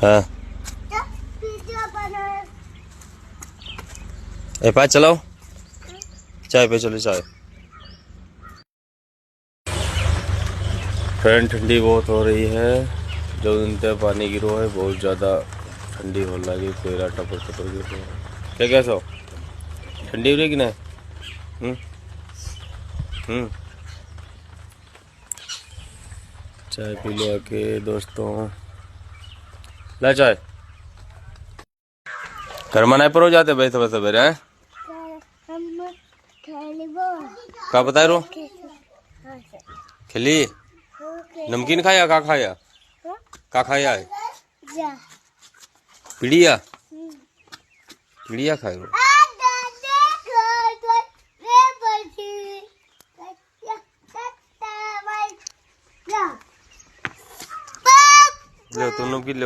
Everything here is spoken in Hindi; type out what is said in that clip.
हाँ ए पाँच चलाओ चाय पे चलो चाय। फ्रेंड ठंडी बहुत हो रही है, जो दिन पे पानी गिरो है बहुत ज़्यादा ठंडी हो लगी, कोयला टपर टपर गिर रहा है। क्या कैसा हो ठंडी हो रही कि नहीं? चाय पी लो आके दोस्तों, ला चाय। घर में नहीं पर हो जाते भाई सुबह सवेरे हैं? क्या बता रो खिली नमकीन खाया का खाया का खाया है पीड़िया पीड़िया खाए रो ले तुम नमकीन ले